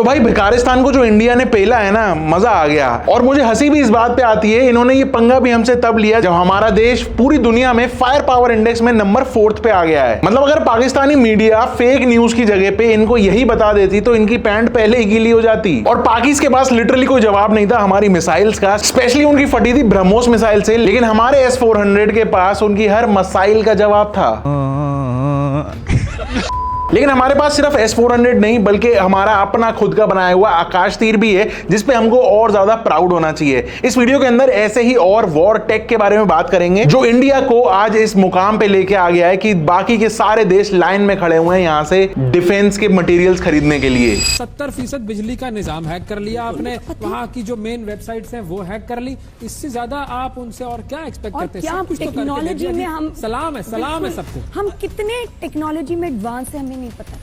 भाई भिखारिस्तान को जो इंडिया ने पेला है ना, मजा आ गया। और मुझे हंसी भी इस बात पे आती है, इन्होंने ये पंगा भी हमसे तब लिया जब हमारा देश पूरी दुनिया में फायर पावर इंडेक्स में नंबर 4 पे आ गया है। मतलब अगर पाकिस्तानी मीडिया फेक न्यूज की जगह पे इनको यही बता देती तो इनकी पैंट पहले ही गीली हो जाती। और पाकिस्तान के पास लिटरली कोई जवाब नहीं था हमारी मिसाइल्स का, स्पेशली उनकी फटी थी ब्रह्मोस मिसाइल से, लेकिन हमारे S-400 के पास उनकी हर मिसाइल का जवाब था। लेकिन हमारे पास सिर्फ S-400 नहीं बल्कि हमारा अपना खुद का बनाया हुआ आकाश तीर भी है, जिसपे हमको और ज्यादा प्राउड होना चाहिए। इस वीडियो के अंदर ऐसे ही और वॉर टेक के बारे में बात करेंगे जो इंडिया को आज इस मुकाम पे लेके आ गया है कि बाकी के सारे देश लाइन में खड़े हुए हैं यहां से डिफेंस के मटेरियल्स खरीदने के लिए। 70% बिजली का निजाम हैक कर लिया आपने, वहाँ की जो मेन वेबसाइट्स हैं वो हैक कर ली। इससे ज्यादा आप उनसे और क्या एक्सपेक्ट करते हैं? टेक्नोलॉजी में हम सलाम है सबको। हम कितने टेक्नोलॉजी में एडवांस है हमें नहीं पता।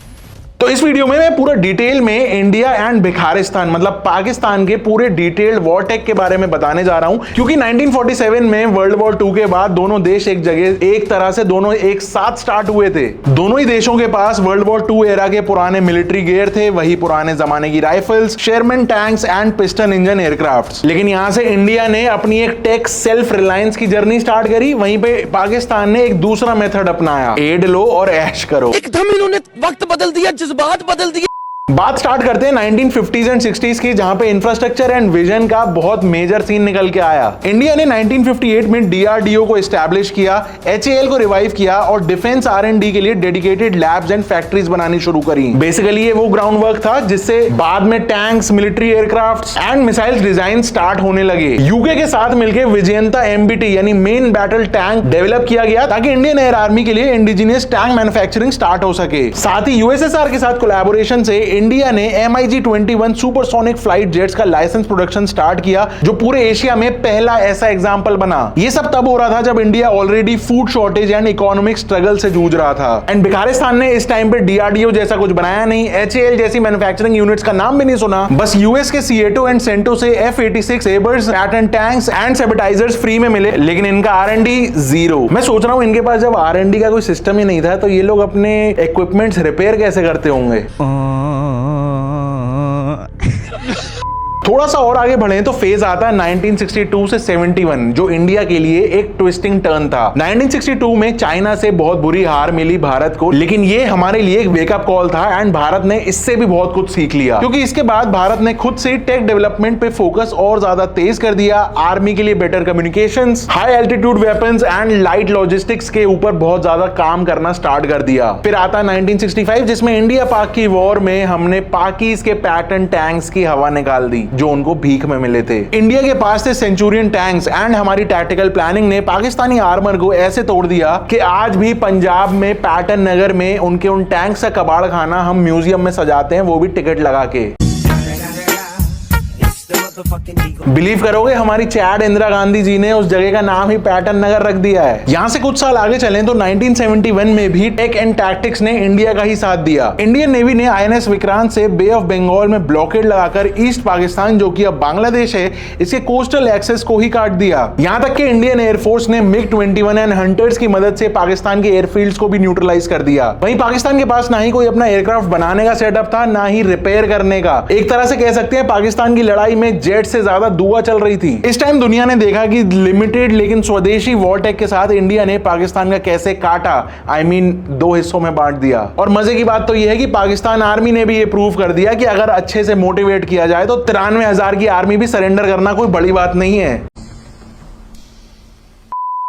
तो इस वीडियो में मैं पूरा डिटेल में इंडिया एंड भिखारिस्तान मतलब पाकिस्तान के पूरे डिटेल्ड वॉर टेक के बारे में बताने जा रहा हूं, क्योंकि 1947 में वर्ल्ड वॉर 2 के बाद दोनों देश एक जगह एक तरह से दोनों एक साथ स्टार्ट हुए थे। दोनों ही देशों के पास वर्ल्ड वॉर 2 एरा के पुराने मिलिट्री गियर थे, वही पुराने जमाने की rifles, Sherman tanks and piston engine aircraft. लेकिन यहां से इंडिया ने अपनी एक टेक सेल्फ रिलायंस की जर्नी स्टार्ट करी, वहीं पे पाकिस्तान ने एक दूसरा मेथड अपनाया, एड लो और ऐश करो। एकदम इन्होंने वक्त बदल दिया, बात बदल दी। बात स्टार्ट करते हैं 1950s एंड 60s की, जहां पे इंफ्रास्ट्रक्चर एंड विजन का बहुत मेजर सीन निकल के आया। इंडिया ने 1958 में DRDO को एस्टैब्लिश किया, HAL को रिवाइव किया और डिफेंस R&D के लिए डेडिकेटेड लैब्स एंड फैक्ट्रीज बनानी शुरू करी। बेसिकली ये वो ग्राउंड वर्क था जिससे बाद में tanks, military aircraft and missiles design start होने लगे। यूके के साथ मिलकर विजयंता MBT यानी मेन बैटल टैंक डेवलप किया गया ताकि इंडियन एयर आर्मी के लिए इंडिजिनियस टैंक मैन्युफैक्चरिंग स्टार्ट हो सके। साथ ही USSR के साथ कोलैबोरेशन से इंडिया ने MiG-21 सुपरसोनिक फ्लाइट जेट्स का लाइसेंस प्रोडक्शन स्टार्ट किया, जो पूरे एशिया में पहला ऐसा एग्जांपल बना। ये सब तब हो रहा था जब India already food shortage and economic struggle से जूझ रहा था। एंड भिखारिस्तान ने इस टाइम पे DRDO जैसा कुछ बनाया नहीं, HAL जैसी मैन्युफैक्चरिंग यूनिट्स का नाम भी नहीं सुना। बस US के सीएटो एंड सेंटो से F-86 sabres, Patton tanks and saboteurs free में मिले, लेकिन इनका R&D जीरो। मैं सोच रहा हूं इनके पास जब R&D का कोई सिस्टम ही नहीं था तो ये लोग अपने इक्विपमेंट्स रिपेयर कैसे करते होंगे। थोड़ा सा और आगे बढ़े तो फेज आता है 1962 से 71, जो इंडिया के लिए एक ट्विस्टिंग टर्न था। 1962 में चाइना से बहुत बुरी हार मिली भारत को, लेकिन ये हमारे लिए एक वेकअप कॉल था एंड भारत ने इससे भी बहुत कुछ सीख लिया, क्योंकि इसके बाद भारत ने खुद से टेक डेवलपमेंट पे फोकस और ज्यादा तेज कर दिया। आर्मी के लिए better communications, high altitude weapons and light logistics के ऊपर बहुत ज्यादा काम करना स्टार्ट कर दिया। फिर आता है 1965, जिसमें इंडिया पाक की वॉर में हमने पाकिस के पैटर्न टैंक्स की हवा निकाल दी जो उनको भीख में मिले थे। इंडिया के पास थे सेंचुरियन टैंक्स एंड हमारी टैक्टिकल प्लानिंग ने पाकिस्तानी आर्मर को ऐसे तोड़ दिया कि आज भी पंजाब में पैटर्न नगर में उनके उन टैंक्स का कबाड़ खाना हम म्यूजियम में सजाते हैं, वो भी टिकट लगा के। बिलीव करोगे हमारी चैड इंदिरा गांधी जी ने उस जगह का नाम ही पैटर्न नगर रख दिया है। यहां से कुछ साल आगे चलें तो 1971 में भी टेक एंड टैक्टिक्स ने इंडिया का ही साथ दिया। इंडियन नेवी ने INS विक्रांत से बे ऑफ बंगाल में ब्लॉकेड लगाकर ईस्ट पाकिस्तान, जो कि अब बांग्लादेश है, इसके कोस्टल एक्सेस को ही काट दिया। यहां तक कि इंडियन एयरफोर्स ने MiG-21 एंड हंटर्स की मदद से पाकिस्तान के एयरफील्ड्स को भी न्यूट्रलाइज कर दिया। वहीं पाकिस्तान के पास ना ही कोई अपना एयरक्राफ्ट बनाने का सेटअप था, ना ही रिपेयर करने का। एक तरह से कह सकते हैं पाकिस्तान की लड़ाई में जेट से ज्यादा दुआ चल रही थी। इस टाइम दुनिया ने देखा कि लिमिटेड लेकिन स्वदेशी वॉर टेक के साथ इंडिया ने पाकिस्तान का कैसे काटा, दो हिस्सों में बांट दिया। और मजे की बात तो यह है कि पाकिस्तान आर्मी ने भी ये प्रूव कर दिया कि अगर अच्छे से मोटिवेट किया जाए तो 93,000 की आर्मी भी सरेंडर करना कोई बड़ी बात नहीं है।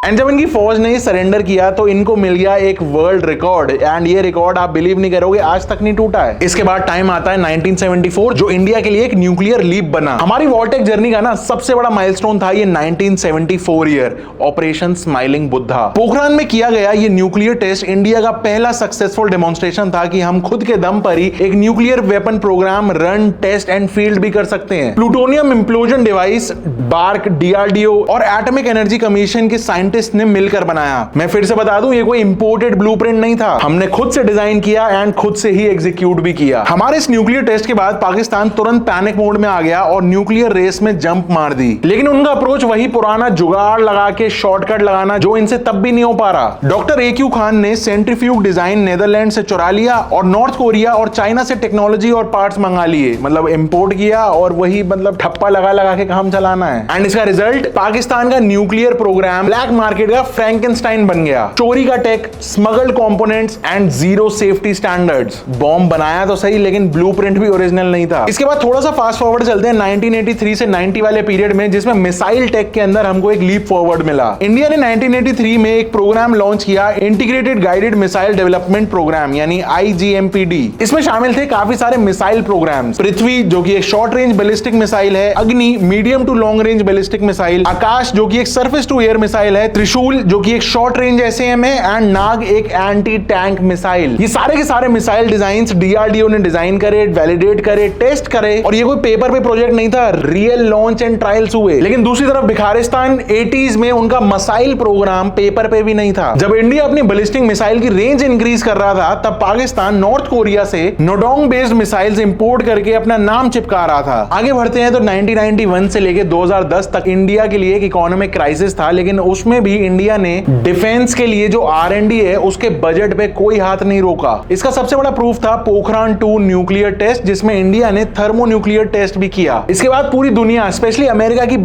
एंड जब इनकी फौज ने सरेंडर किया तो इनको मिल गया एक वर्ल्ड रिकॉर्ड, एंड ये रिकॉर्ड आप बिलीव नहीं करोगे आज तक नहीं टूटा है। इसके बाद टाइम आता है 1974, जो इंडिया के लिए एक न्यूक्लियर लीप बना। हमारी वॉरटेक जर्नी का ना सबसे बड़ा माइलस्टोन था ये 1974 year, operation smiling Buddha. Pokhran में किया गया ये न्यूक्लियर टेस्ट इंडिया का पहला सक्सेसफुल डेमोन्स्ट्रेशन था कि हम खुद के दम पर ही एक nuclear weapon programme run, test and field भी कर सकते हैं। Plutonium implosion device, BARC, DRDO और एटॉमिक एनर्जी कमीशन के साइंटिस्ट साइंटिस्ट ने मिलकर बनाया। मैं फिर से बता दूं, ये कोई इंपोर्टेड ब्लूप्रिंट नहीं था, हमने खुद से डिजाइन किया एंड खुद से ही एग्जीक्यूट भी किया। हमारे इस न्यूक्लियर टेस्ट के बाद पाकिस्तान तुरंत पैनिक मोड में आ गया और न्यूक्लियर रेस में जंप मार दी। लेकिन उनका अप्रोच वही पुराना जुगाड़ लगा के शॉर्टकट लगाना, जो इनसे तब भी नहीं हो पा रहा। डॉक्टर AQ खान ने सेंट्रीफ्यूग डिजाइन नेदरलैंड से चुरा लिया और नॉर्थ कोरिया और चाइना से टेक्नोलॉजी और पार्ट्स मंगा लिए, मतलब इंपोर्ट किया और वही मतलब ठप्पा लगा लगा के काम चलाना है। एंड इसका रिजल्ट पाकिस्तान का न्यूक्लियर प्रोग्राम ब्लैक मार्केट का फ्रैंकेनस्टाइन बन गया। चोरी का tech, smuggled components and zero safety standards. Bomb बनाया तो सही, लेकिन ब्लूप्रिंट भी ओरिजिनल नहीं था। इसके बाद थोड़ा सा फास्ट फॉरवर्ड चलते हैं 1983 से 90 वाले पीरियड में, जिसमें मिसाइल टेक के अंदर हमको एक लीप फॉरवर्ड मिला। इंडिया ने 1983 में एक प्रोग्राम लॉन्च किया, integrated guided missile development programme यानी IGMPD। इसमें शामिल थे काफी सारे मिसाइल प्रोग्राम्स। पृथ्वी जो कि एक शॉर्ट रेंज बैलिस्टिक मिसाइल है, Agni medium to long range ballistic missile, Akash जो कि एक सरफेस टू एयर मिसाइल है, त्रिशूल जो कि एक शॉर्ट रेंज SAM है, एंड नाग एक एंटी टैंक मिसाइल। ये सारे के सारे मिसाइल डिजाइंस DRDO ने डिजाइन करे, वैलिडेट करे, टेस्ट करे, और ये कोई पेपर पे प्रोजेक्ट नहीं था, रियल लॉन्च एंड ट्रायल्स हुए। लेकिन दूसरी तरफ बिखारिस्तान 80s में उनका मिसाइल प्रोग्राम पेपर पे भी नहीं था। जब इंडिया अपनी बैलिस्टिक मिसाइल की रेंज इंक्रीज कर रहा था, तब पाकिस्तान नॉर्थ कोरिया से नोडोंग बेस्ड मिसाइल्स इंपोर्ट करके अपना नाम चिपका रहा था। आगे बढ़ते हैं तो 1991 से लेके 2010 तक इंडिया के लिए एक इकोनॉमिक क्राइसिस था, लेकिन उसमें भी इंडिया ने डिफेंस के लिए जो R&D है उसके बजट पे कोई हाथ नहीं रोका। इसका सबसे बड़ा प्रूफ था पोखरान 2 न्यूक्लियर टेस्ट, जिसमें इंडिया ने थर्मोन्यूक्लियर टेस्ट भी किया। इसके बाद पूरी दुनिया स्पेशली अमेरिका की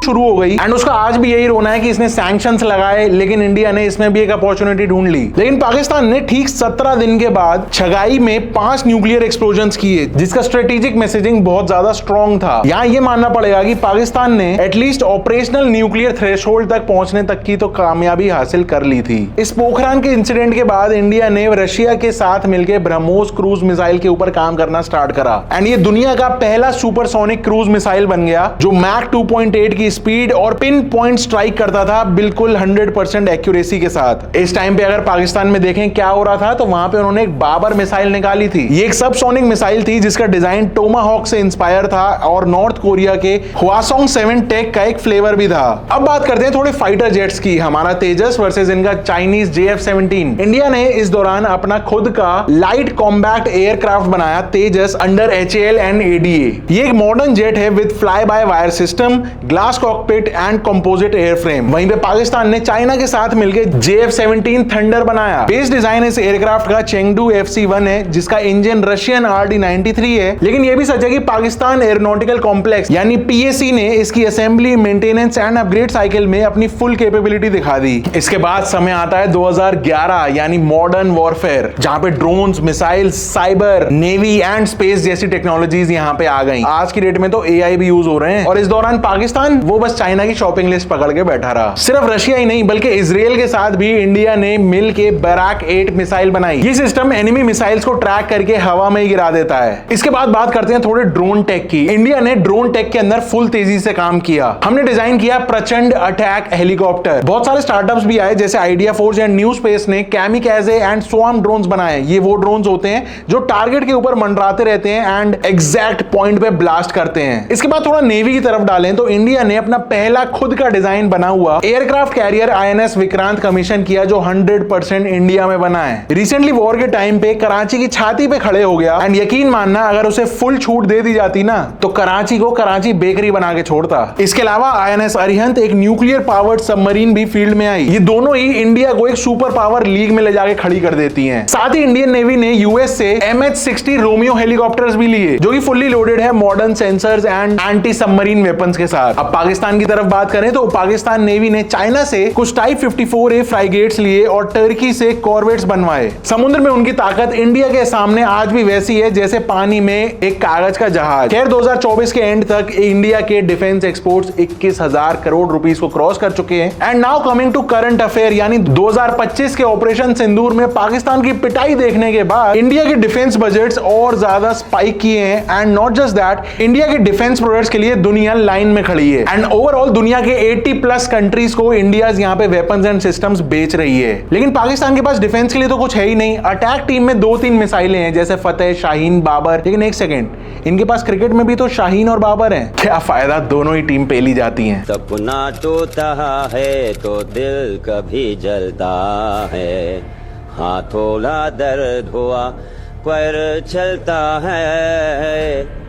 शुरू हो गई एंड उसका आज भी यही रोना है कि इसने सैंक्शंस लगाए, लेकिन इंडिया ने इसमें भी एक अपॉर्चुनिटी ढूंढ ली। लेकिन पाकिस्तान ने ठीक 17 दिन के बाद छगाई में 5 न्यूक्लियर एक्सप्लोजन्स किए, जिसका स्ट्रेटेजिक मैसेजिंग बहुत ज्यादा स्ट्रॉन्ग था। यहाँ ये मानना पड़ेगा कि पाकिस्तान ने एटलीस्ट ऑपरेशनल न्यूक्लियर थ्रेशोल्ड तक पहुंचने तक की तो कामयाबी हासिल कर ली थी। इस पोखरान के इंसिडेंट के बाद इंडिया ने रशिया के साथ मिलकर ब्रह्मोस क्रूज मिसाइल के ऊपर काम करना स्टार्ट करा एंड ये दुनिया का पहला सुपरसोनिक क्रूज मिसाइल बन गया, जो मैक 2.8 की स्पीड और पिन पॉइंट स्ट्राइक करता था, बिल्कुल 100% एक्यूरेसी के साथ। इस टाइम पे अगर पाकिस्तान में देखें क्या हो रहा था, तो वहां पे उन्होंने एक बाबर मिसाइल निकाली थी। ये एक सबसोनिक मिसाइल थी जिसका डिजाइन टोमाहॉक से इंस्पायर था और नॉर्थ कोरिया के हवासोंग 7 टेक का एक फ्लेवर भी था। अब बात करते हैं थोड़े फाइटर जेट्स की, हमारा तेजस वर्सेस इनका चाइनीज JF-17। इंडिया ने इस दौरान अपना खुद का लाइट कॉम्बैक्ट एयरक्राफ्ट बनाया, तेजस, अंडर HAL एंड ADA। ये एक मॉडर्न जेट है with fly by wire system, glass cockpit and composite airframe. वहीं पे पाकिस्तान ने चाइना के साथ मिलकर JF-17 थंडर बनाया। बेस डिजाइन इस एयरक्राफ्ट का चेंगडू FC-1 है, जिसका इंजन रशियन RD-93 है। लेकिन यह भी सच है कि पाकिस्तान एरोनॉटिकल कॉम्प्लेक्स यानी PAC ने इसकी assembly, maintenance and upgrade cycle में अपनी फुल कैपेबिलिटी दिखा दी। इसके बाद समय आता है 2011 यानी मॉडर्न वॉरफेयर, जहां पे drones, missile, cyber, navy and space जैसी टेक्नोलॉजीज यहां पे आ गई। आज की डेट में तो AI भी यूज हो रहे हैं और इस दौरान पाकिस्तान वो बस चाइना की शॉपिंग लिस्ट पकड़ के बैठा रहा। सिर्फ रशिया ही नहीं बल्कि इजराइल के साथ भी इंडिया ने मिल के बैराक 8 मिसाइल बनाई। ये सिस्टम एनिमी मिसाइल्स को ट्रैक करके हवा में ही गिरा देता है। इसके बाद बात करते हैं थोड़े ड्रोन टेक की। इंडिया ने ड्रोन टेक के अंदर फुल तेजी से काम किया। हमने डिजाइन किया प्रचंड अटैक हेलीकॉप्टर। बहुत सारे स्टार्टअप्स भी आए, जैसे idea force and new space ने कैमिकाजे एंड स्वार्म ड्रोन्स बनाए। ये वो ड्रोन्स होते हैं जो टारगेट के ऊपर मंडराते रहते हैं एंड एग्जैक्ट पॉइंट पे ब्लास्ट करते हैं। इसके बाद थोड़ा नेवी की तरफ डालें तो इंडिया ने अपना पहला खुद का डिजाइन बना हुआ aircraft carrier INS Vikrant commission किया, जो 100% इंडिया में बना है। रिसेंटली वॉर के टाइम पे कराची की छाती पे खड़े हो गया एंड यकीन मानना अगर उसे फुल छूट दे दी जाती ना, तो कराची को कराची बेकरी बना के छोड़ता। इसके अलावा INS अरिहंत एक न्यूक्लियर पावर्ड सबमरीन भी फील्ड में आई। ये दोनों ही इंडिया को एक सुपर पावर लीग में ले जाके खड़ी कर देती हैं। साथ ही इंडियन नेवी ने US से MH-60 रोमियो हेलीकॉप्टर्स भी लिए, जो कि फुल्ली लोडेड है modern sensors and anti submarine weapons के साथ। अब पाकिस्तान की तरफ बात करें तो पाकिस्तान नेवी ने चाइना से कुछ टाइप 54A फ्राइगेट्स लिए और टर्की से कॉर्वेट्स बनवाए। समुद्र में उनकी ताकत इंडिया के सामने आज भी वैसी है जैसे पानी में एक कागज का जहाज। खैर 2024 के एंड तक इंडिया के डिफेंस एक्सपोर्ट्स 21,000 करोड़ रुपीस को क्रॉस कर चुके हैं। And now coming to current affair, यानी 2025 के ऑपरेशन सिंदूर में पाकिस्तान की पिटाई देखने के बाद इंडिया के डिफेंस बजट्स और ज्यादा स्पाइक किए हैं। And not just that, India के डिफेंस प्रोडक्ट्स के लिए दुनिया लाइन में खड़ी है। एंड ओवरऑल दुनिया के 80 प्लस कंट्रीज को इंडिया यहाँ पे वेपन्स एंड सिस्टम्स बेच रही है। लेकिन पाकिस्तान के पास डिफेंस के लिए तो कुछ है ही नहीं। अटैक टीम में 2-3 मिसाइलें हैं जैसे फतेह, शाहीन, बाबर। लेकिन एक सेकेंड, इनके पास क्रिकेट में भी तो शाहीन और बाबर हैं। क्या फायदा, दोनों ही टीम पेली जाती हैं। सपना टूटा है तो दिल कभी जलता है, हाँ थोड़ा दर्द हुआ पर चलता है।